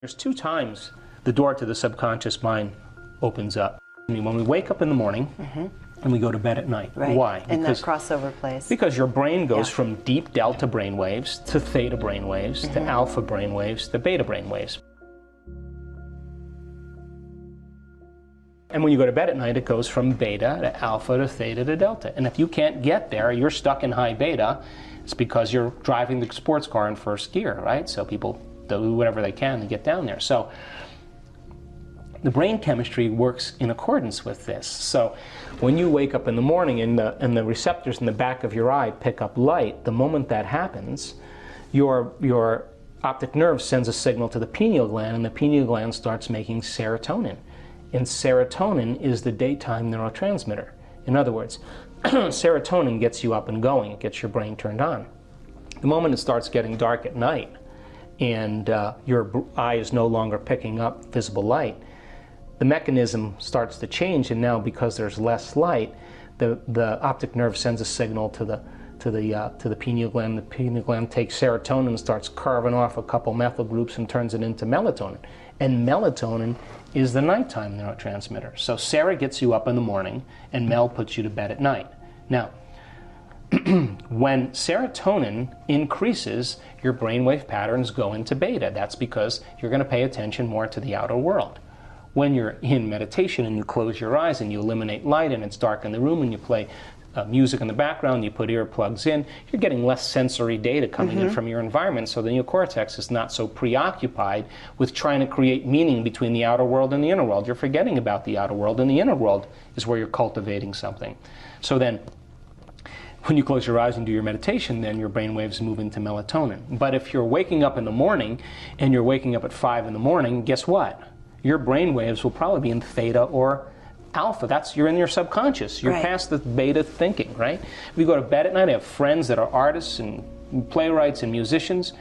There's two times the door to the subconscious mind opens up. When we wake up in the morning and we go to bed at night. Right. Why? In that crossover place. Because your brain goes from deep delta brainwaves to theta brainwaves to alpha brainwaves to beta brainwaves. And when you go to bed at night, it goes from beta to alpha to theta to delta. And if you can't get there, you're stuck in high beta. It's because you're driving the sports car in first gear, right? So people do whatever they can to get down there. So the brain chemistry works in accordance with this. So when you wake up in the morning and the receptors in the back of your eye pick up light, the moment that happens, your optic nerve sends a signal to the pineal gland, and the pineal gland starts making serotonin. And serotonin is the daytime neurotransmitter. In other words, serotonin gets you up and going. It gets your brain turned on. The moment it starts getting dark at night and your eye is no longer picking up visible light, the mechanism starts to change, and now because there's less light, the optic nerve sends a signal to the pineal gland. The pineal gland takes serotonin and starts carving off a couple methyl groups and turns it into melatonin. And melatonin is the nighttime neurotransmitter. So Sarah gets you up in the morning, and Mel puts you to bed at night. Now, when serotonin increases, your brainwave patterns go into beta. That's because you're going to pay attention more to the outer world. When you're in meditation and you close your eyes and you eliminate light and it's dark in the room and you play music in the background, you put earplugs in, you're getting less sensory data coming in from your environment, so the neocortex is not so preoccupied with trying to create meaning between the outer world and the inner world. You're forgetting about the outer world, and the inner world is where you're cultivating something. So then, when you close your eyes and do your meditation, then your brain waves move into melatonin. But if you're waking up in the morning and you're waking up at 5 in the morning, guess what? Your brain waves will probably be in theta or alpha. You're in your subconscious. You're past the beta thinking, right? If you go to bed at night, I have friends that are artists and playwrights and musicians.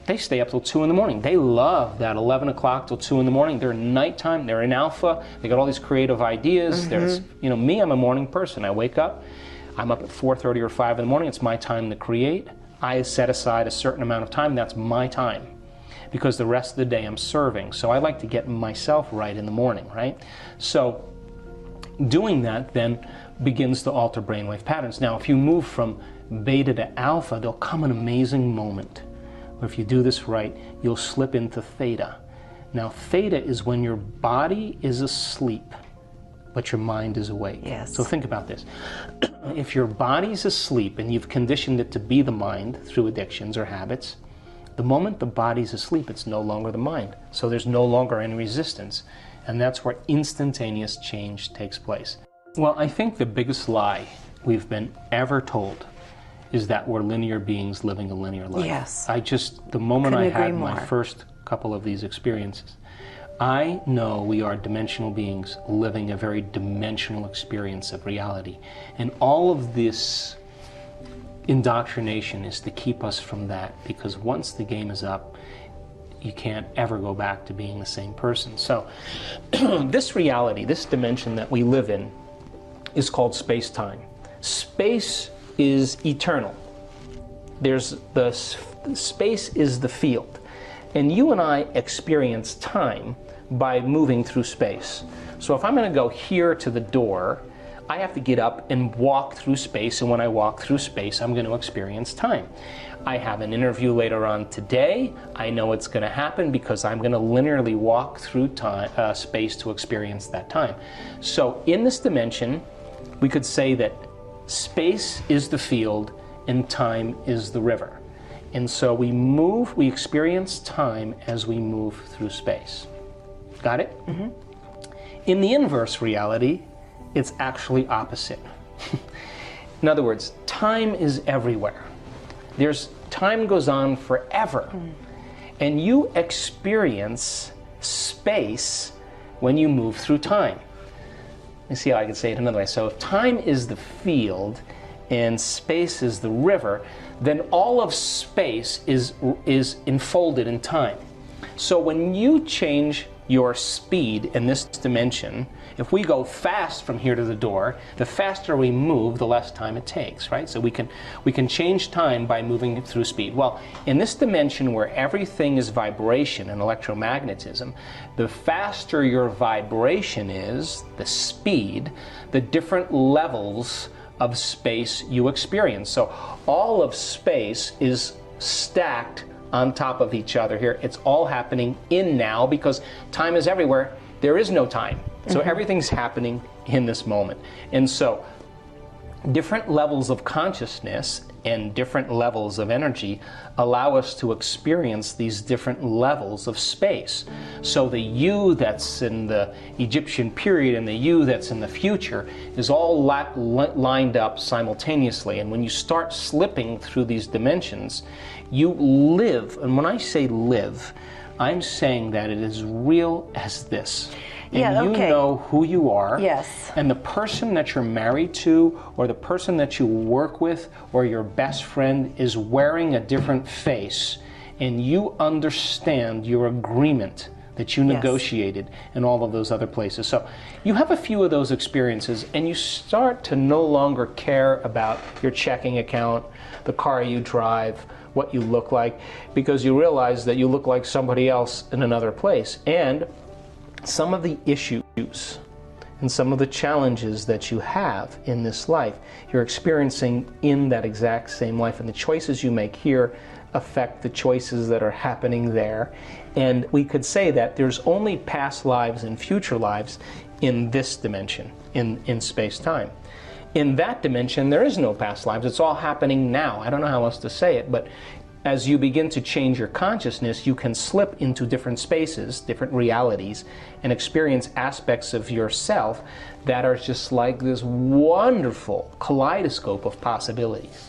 They stay up till 2 in the morning. They love that 11 o'clock till 2 in the morning. They're nighttime. They're in alpha. They got all these creative ideas. There's, me, I'm a morning person. I wake up. I'm up at 4:30 or 5 in the morning. It's my time to create. I set aside a certain amount of time. That's my time, because the rest of the day I'm serving. So I like to get myself right in the morning, right? So doing that then begins to alter brainwave patterns. Now, if you move from beta to alpha, there'll come an amazing moment where if you do this right, you'll slip into theta. Now, theta is when your body is asleep, but your mind is awake. Yes. So think about this. If your body's asleep and you've conditioned it to be the mind through addictions or habits, the moment the body's asleep, it's no longer the mind. So there's no longer any resistance. And that's where instantaneous change takes place. Well, I think the biggest lie we've been ever told is that we're linear beings living a linear life. Yes. The moment I had more. my first couple of these experiences, I know we are dimensional beings living a very dimensional experience of reality. And all of this indoctrination is to keep us from that, because once the game is up, you can't ever go back to being the same person. So this reality, this dimension that we live in, is called space-time. Space is eternal. Space is the field. And you and I experience time by moving through space. So if I'm going to go here to the door, I have to get up and walk through space, and when I walk through space, I'm going to experience time. I have an interview later on today. I know it's going to happen because I'm going to linearly walk through time, space to experience that time. So in this dimension, we could say that space is the field and time is the river. And so we experience time as we move through space. Got it? In the inverse reality, it's actually opposite. In other words, time is everywhere. Time goes on forever. And you experience space when you move through time. Let me see how I can say it another way. So if time is the field and space is the river, then all of space is enfolded in time. So when you change your speed in this dimension. If we go fast from here to the door, the faster we move, the less time it takes, right? So we can change time by moving through speed. Well, in this dimension where everything is vibration and electromagnetism, the faster your vibration is, the speed, the different levels of space you experience. So all of space is stacked on top of each other here. It's all happening in now because time is everywhere. There is no time. So everything's happening in this moment. And so different levels of consciousness and different levels of energy allow us to experience these different levels of space. So the you that's in the Egyptian period and the you that's in the future is all lined up simultaneously. And when you start slipping through these dimensions, you live. And when I say live, I'm saying that it is real as this. And you know who you are. Yes. And the person that you're married to, or the person that you work with, or your best friend is wearing a different face. And you understand your agreement that you negotiated in all of those other places. So you have a few of those experiences, and you start to no longer care about your checking account, the car you drive, what you look like, because you realize that you look like somebody else in another place. And some of the issues and some of the challenges that you have in this life, you're experiencing in that exact same life. And the choices you make here affect the choices that are happening there. And we could say that there's only past lives and future lives in this dimension, in space-time. In that dimension, there is no past lives. It's all happening now. I don't know how else to say it, but as you begin to change your consciousness, you can slip into different spaces, different realities, and experience aspects of yourself that are just like this wonderful kaleidoscope of possibilities.